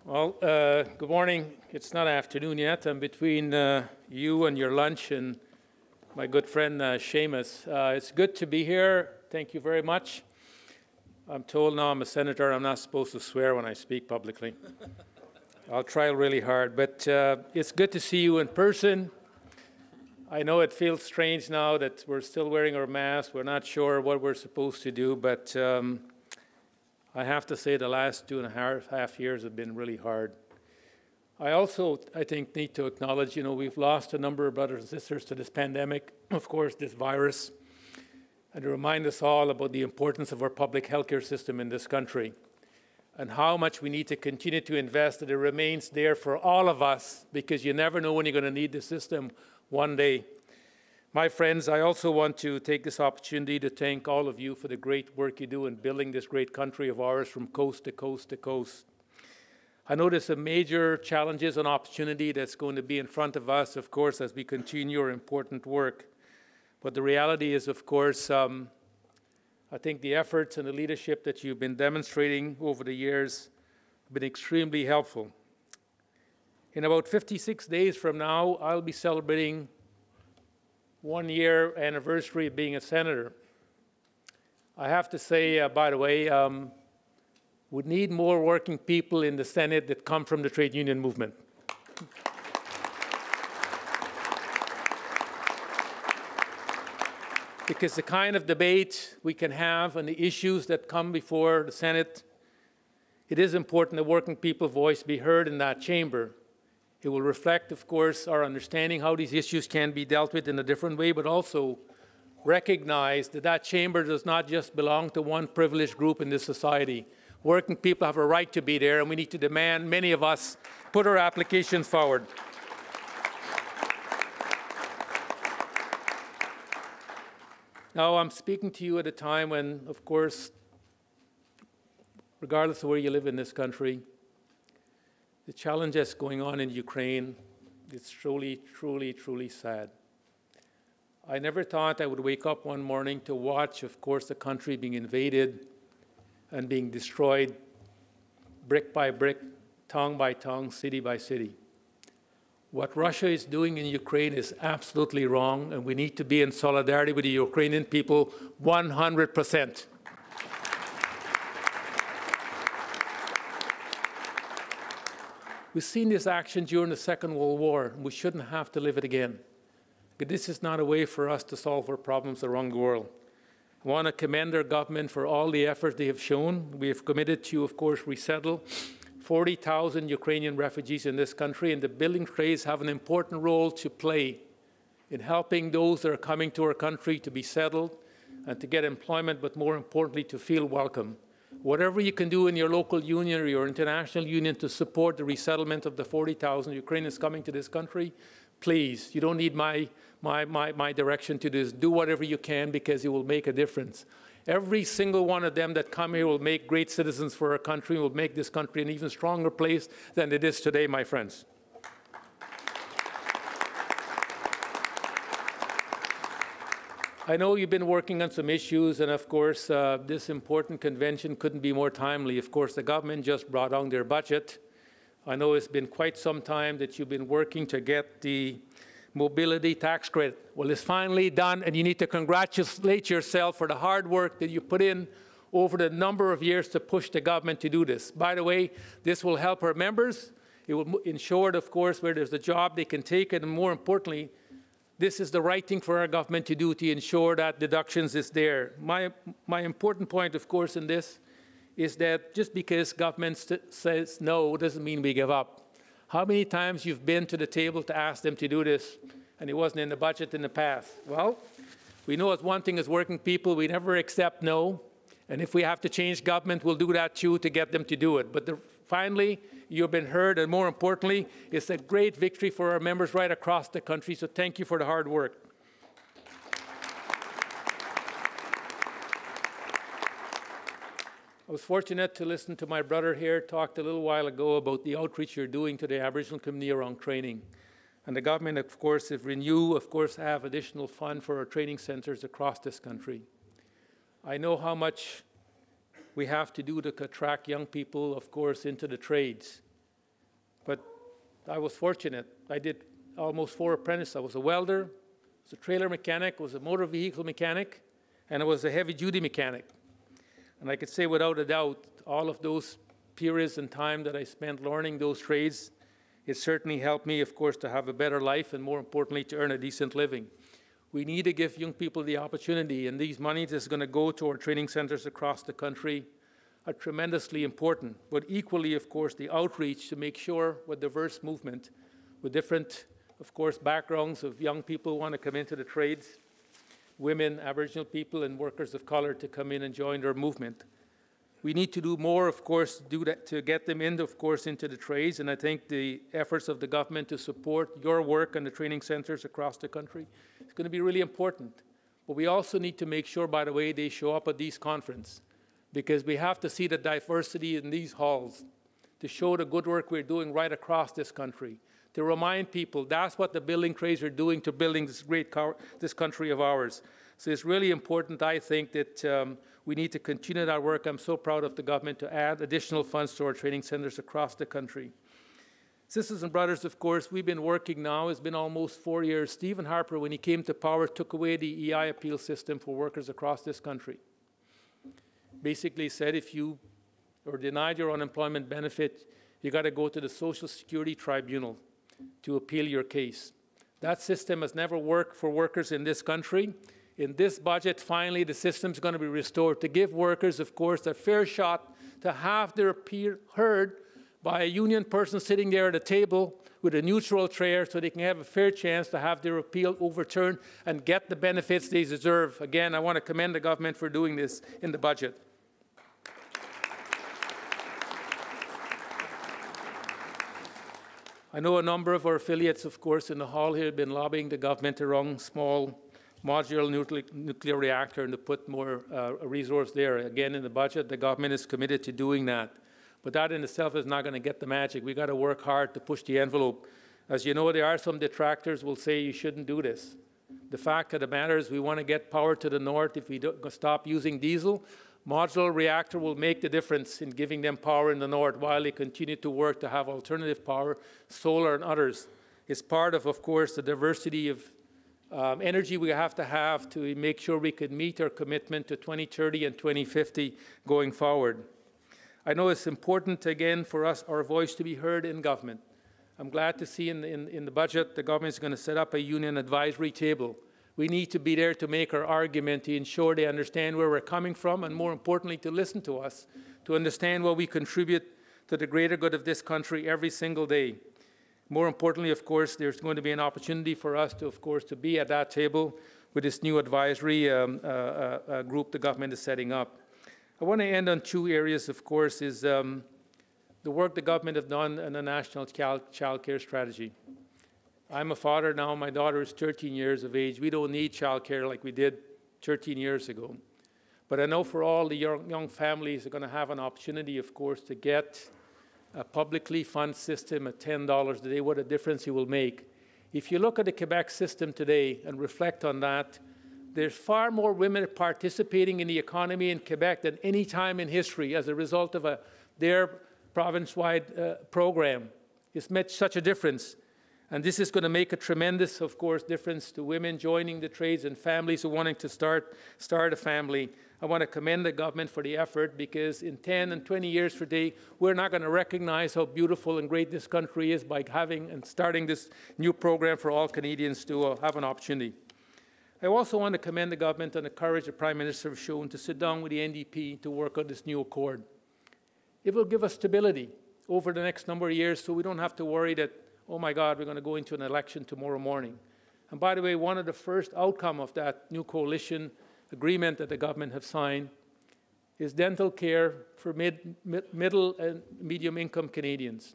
Well, good morning. It's not afternoon yet. I'm between you and your lunch and my good friend Seamus. It's good to be here. Thank you very much. I'm told now I'm a senator. I'm not supposed to swear when I speak publicly. I'll try really hard, but it's good to see you in person. I know it feels strange now that we're still wearing our masks. We're not sure what we're supposed to do, but I have to say the last 2.5 years have been really hard. I also, I think, need to acknowledge, we've lost a number of brothers and sisters to this pandemic, of course, this virus, and to remind us all about the importance of our public healthcare system in this country and how much we need to continue to invest that it remains there for all of us, because you never know when you're going to need the system one day. My friends, I also want to take this opportunity to thank all of you for the great work you do in building this great country of ours from coast to coast to coast. I know there's some major challenges and opportunity that's going to be in front of us, of course, as we continue our important work. But the reality is, of course, I think the efforts and the leadership that you've been demonstrating over the years have been extremely helpful. In about 56 days from now, I'll be celebrating 1-year anniversary of being a senator. I have to say, by the way, we need more working people in the Senate that come from the trade union movement. Because the kind of debate we can have and the issues that come before the Senate, it is important that working people's voice be heard in that chamber. It will reflect, of course, our understanding how these issues can be dealt with in a different way, but also recognize that that chamber does not just belong to one privileged group in this society. Working people have a right to be there, and we need to demand many of us put our applications forward. Now, I'm speaking to you at a time when, of course, regardless of where you live in this country, the challenge that's going on in Ukraine, it's truly, truly, truly sad. I never thought I would wake up one morning to watch, of course, the country being invaded and being destroyed brick by brick, tongue by tongue, city by city. What Russia is doing in Ukraine is absolutely wrong, and we need to be in solidarity with the Ukrainian people 100%. We've seen this action during the Second World War, and we shouldn't have to live it again. But this is not a way for us to solve our problems around the world. I want to commend our government for all the efforts they have shown. We have committed to, of course, resettle 40,000 Ukrainian refugees in this country, and the building trades have an important role to play in helping those that are coming to our country to be settled and to get employment, but more importantly, to feel welcome. Whatever you can do in your local union or your international union to support the resettlement of the 40,000 Ukrainians coming to this country, please, you don't need my direction to this. Do whatever you can, because it will make a difference. Every single one of them that come here will make great citizens for our country, will make this country an even stronger place than it is today, my friends. I know you've been working on some issues, and of course, this important convention couldn't be more timely. Of course, the government just brought on their budget. I know it's been quite some time that you've been working to get the mobility tax credit. Well, it's finally done, and you need to congratulate yourself for the hard work that you put in over the number of years to push the government to do this. By the way, this will help our members. It will ensure, of course, where there's a job, they can take it, and more importantly, this is the right thing for our government to do to ensure that deductions is there. My important point, of course, in this is that just because government says no doesn't mean we give up. How many times you've been to the table to ask them to do this and it wasn't in the budget in the past? Well, we know it's one thing as working people, we never accept no. And if we have to change government, we'll do that too to get them to do it. But finally, you've been heard, and more importantly, it's a great victory for our members right across the country, so thank you for the hard work. I was fortunate to listen to my brother here talk a little while ago about the outreach you're doing to the Aboriginal community around training. And the government, of course, if Renew, of course, have additional fund for our training centers across this country. I know how much we have to do to attract young people, of course, into the trades. I was fortunate. I did almost 4 apprentices. I was a welder, I was a trailer mechanic, I was a motor vehicle mechanic, and I was a heavy-duty mechanic. And I could say without a doubt, all of those periods in time that I spent learning those trades, it certainly helped me, of course, to have a better life and, more importantly, to earn a decent living. We need to give young people the opportunity, and these monies that's going to go to our training centers across the country are tremendously important. But equally, of course, the outreach to make sure with diverse movement, with different, of course, backgrounds of young people who want to come into the trades, women, Aboriginal people, and workers of color to come in and join their movement. We need to do more, of course, do that to get them in, of course, into the trades. And I think the efforts of the government to support your work in the training centers across the country is going to be really important. But we also need to make sure, by the way, they show up at these conferences, because we have to see the diversity in these halls to show the good work we're doing right across this country, to remind people that's what the building trades are doing to building this country of ours. So it's really important, I think, that we need to continue that work. I'm so proud of the government to add additional funds to our training centers across the country. Sisters and brothers, of course, we've been working now. It's been almost 4 years. Stephen Harper, when he came to power, took away the EI appeal system for workers across this country. Basically said if you are denied your unemployment benefit, you got to go to the Social Security Tribunal to appeal your case. That system has never worked for workers in this country. In this budget, finally, the system's going to be restored to give workers, of course, a fair shot to have their appeal heard by a union person sitting there at a table with a neutral chair so they can have a fair chance to have their appeal overturned and get the benefits they deserve. Again, I want to commend the government for doing this in the budget. I know a number of our affiliates, of course, in the hall here have been lobbying the government around small modular nuclear reactor and to put more resource there. Again, in the budget, the government is committed to doing that. But that in itself is not going to get the magic. We've got to work hard to push the envelope. As you know, there are some detractors who will say you shouldn't do this. The fact of the matter is we want to get power to the north. If we don't stop using diesel, modular reactor will make the difference in giving them power in the north while they continue to work to have alternative power, solar and others. It's part of course, the diversity of energy we have to make sure we can meet our commitment to 2030 and 2050 going forward. I know it's important, again, for us, our voice to be heard in government. I'm glad to see in the budget the government is going to set up a union advisory table. We need to be there to make our argument, to ensure they understand where we're coming from, and more importantly, to listen to us, to understand what we contribute to the greater good of this country every single day. More importantly, of course, there's going to be an opportunity for us to, of course, to be at that table with this new advisory group the government is setting up. I want to end on 2 areas, of course, is the work the government have done in the national child care strategy. I'm a father now. My daughter is 13 years of age. We don't need child care like we did 13 years ago. But I know for all the young families are going to have an opportunity, of course, to get a publicly funded system at $10 a day, what a difference it will make. If you look at the Quebec system today and reflect on that, there's far more women participating in the economy in Quebec than any time in history as a result of their province-wide program. It's made such a difference. And this is going to make a tremendous, of course, difference to women joining the trades and families who are wanting to start a family. I want to commend the government for the effort, because in 10 and 20 years today, we're not going to recognize how beautiful and great this country is by having and starting this new program for all Canadians to have an opportunity. I also want to commend the government on the courage the Prime Minister has shown to sit down with the NDP to work on this new accord. It will give us stability over the next number of years, so we don't have to worry that, oh my God, we're going to go into an election tomorrow morning. And by the way, one of the first outcomes of that new coalition agreement that the government have signed is dental care for middle and medium income Canadians.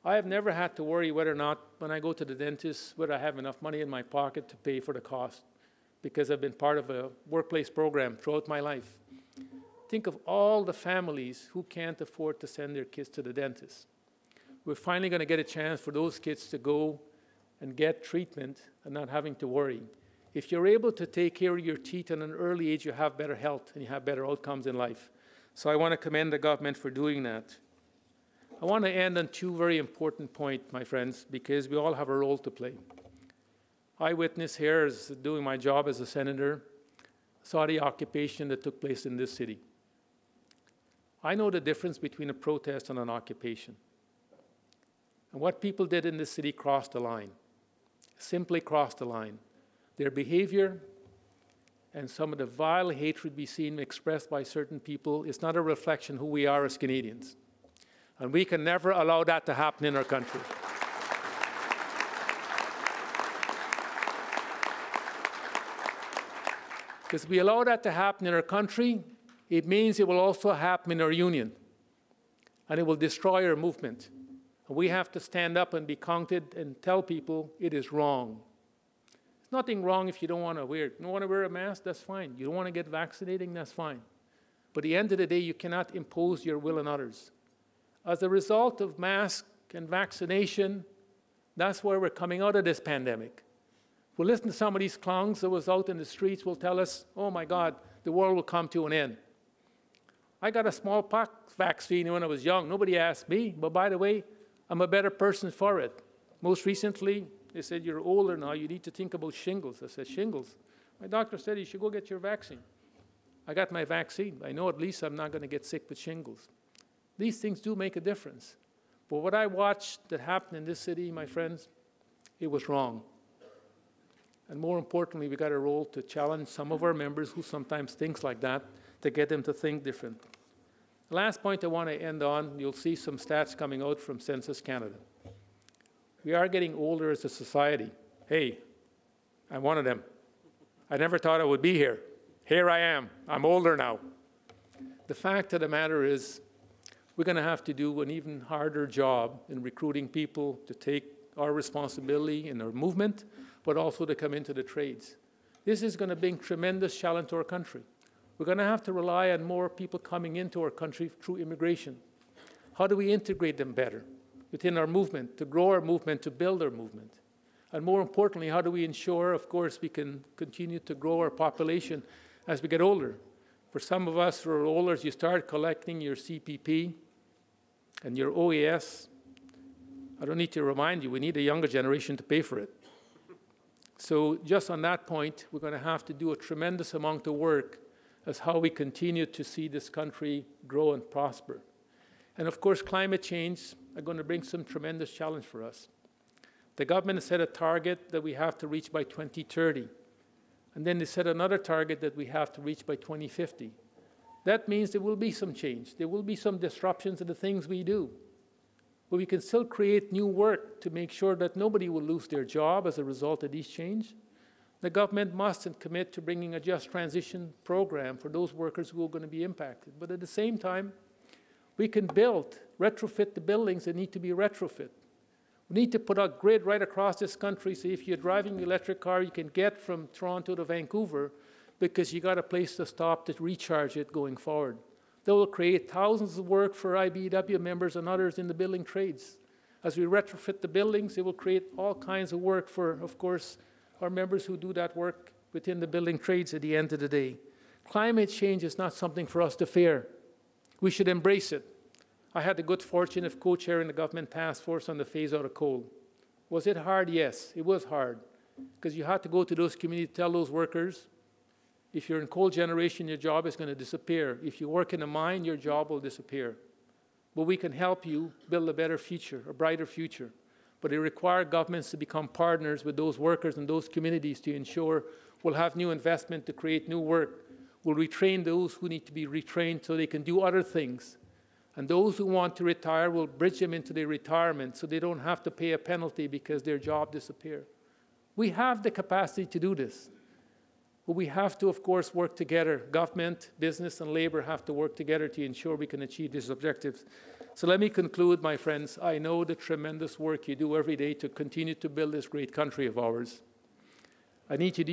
I have never had to worry whether or not, when I go to the dentist, whether I have enough money in my pocket to pay for the cost, because I've been part of a workplace program throughout my life. Think of all the families who can't afford to send their kids to the dentist. We're finally going to get a chance for those kids to go and get treatment and not having to worry. If you're able to take care of your teeth at an early age, you have better health and you have better outcomes in life. So I want to commend the government for doing that. I want to end on two very important points, my friends, because we all have a role to play. I witnessed here, as doing my job as a senator, saw the occupation that took place in this city. I know the difference between a protest and an occupation. And what people did in this city crossed the line, simply crossed the line. Their behavior and some of the vile hatred we seen expressed by certain people is not a reflection of who we are as Canadians. And we can never allow that to happen in our country. Because if we allow that to happen in our country, it means it will also happen in our union. And it will destroy our movement. And we have to stand up and be counted and tell people it is wrong. There's nothing wrong if you don't want to wear it. You don't want to wear a mask, that's fine. You don't want to get vaccinated, that's fine. But at the end of the day, you cannot impose your will on others. As a result of mask and vaccination, that's where we're coming out of this pandemic. We'll listen to some of these clowns that was out in the streets will tell us, oh my God, the world will come to an end. I got a smallpox vaccine when I was young. Nobody asked me, but by the way, I'm a better person for it. Most recently, they said, you're older now, you need to think about shingles. I said, shingles? My doctor said you should go get your vaccine. I got my vaccine. I know at least I'm not going to get sick with shingles. These things do make a difference. But what I watched that happened in this city, my friends, it was wrong. And more importantly, we got a role to challenge some of our members who sometimes think like that, to get them to think different. The last point I want to end on, you'll see some stats coming out from Census Canada. We are getting older as a society. Hey, I'm one of them. I never thought I would be here. Here I am. I'm older now. The fact of the matter is, we're going to have to do an even harder job in recruiting people to take our responsibility in our movement, but also to come into the trades. This is going to bring tremendous challenge to our country. We're going to have to rely on more people coming into our country through immigration. How do we integrate them better within our movement, to grow our movement, to build our movement? And more importantly, how do we ensure, of course, we can continue to grow our population as we get older? For some of us who are older, you start collecting your CPP and your OAS. I don't need to remind you, we need a younger generation to pay for it. So just on that point, we're going to have to do a tremendous amount of work as how we continue to see this country grow and prosper. And of course, climate change is going to bring some tremendous challenge for us. The government has set a target that we have to reach by 2030. And then they set another target that we have to reach by 2050. That means there will be some change. There will be some disruptions in the things we do. But we can still create new work to make sure that nobody will lose their job as a result of these changes. The government must commit to bringing a just transition program for those workers who are going to be impacted. But at the same time, we can retrofit the buildings that need to be retrofit. We need to put a grid right across this country so if you're driving an electric car, you can get from Toronto to Vancouver because you got a place to stop to recharge it going forward. That will create thousands of work for IBEW members and others in the building trades. As we retrofit the buildings, it will create all kinds of work for, of course, our members who do that work within the building trades at the end of the day. Climate change is not something for us to fear. We should embrace it. I had the good fortune of co-chairing the government task force on the phase out of coal. Was it hard? Yes, it was hard. Because you had to go to those communities, tell those workers, if you're in coal generation, your job is going to disappear. If you work in a mine, your job will disappear. But we can help you build a better future, a brighter future. But it requires governments to become partners with those workers and those communities to ensure we'll have new investment to create new work. We'll retrain those who need to be retrained so they can do other things. And those who want to retire, will bridge them into their retirement so they don't have to pay a penalty because their job disappears. We have the capacity to do this. But we have to, of course, work together. Government, business, and labor have to work together to ensure we can achieve these objectives. So let me conclude, my friends. I know the tremendous work you do every day to continue to build this great country of ours. You need to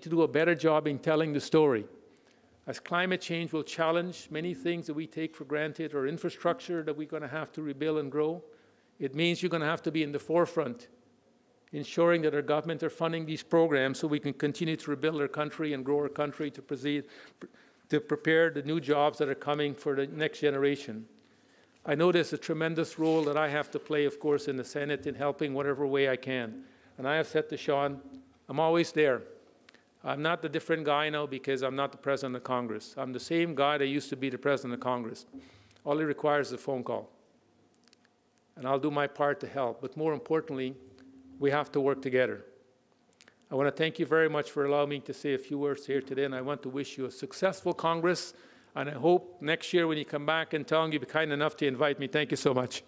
do a better job in telling the story. As climate change will challenge many things that we take for granted, or infrastructure that we're going to have to rebuild and grow, it means you're going to have to be in the forefront, ensuring that our government are funding these programs so we can continue to rebuild our country and grow our country to prepare the new jobs that are coming for the next generation. I know there's a tremendous role that I have to play, of course, in the Senate in helping whatever way I can. And I have said to Sean, I'm always there. I'm not the different guy now because I'm not the President of Congress. I'm the same guy that used to be the President of Congress. All he requires is a phone call. And I'll do my part to help. But more importantly, we have to work together. I want to thank you very much for allowing me to say a few words here today, and I want to wish you a successful Congress. And I hope next year when you come back in town, you'll be kind enough to invite me. Thank you so much.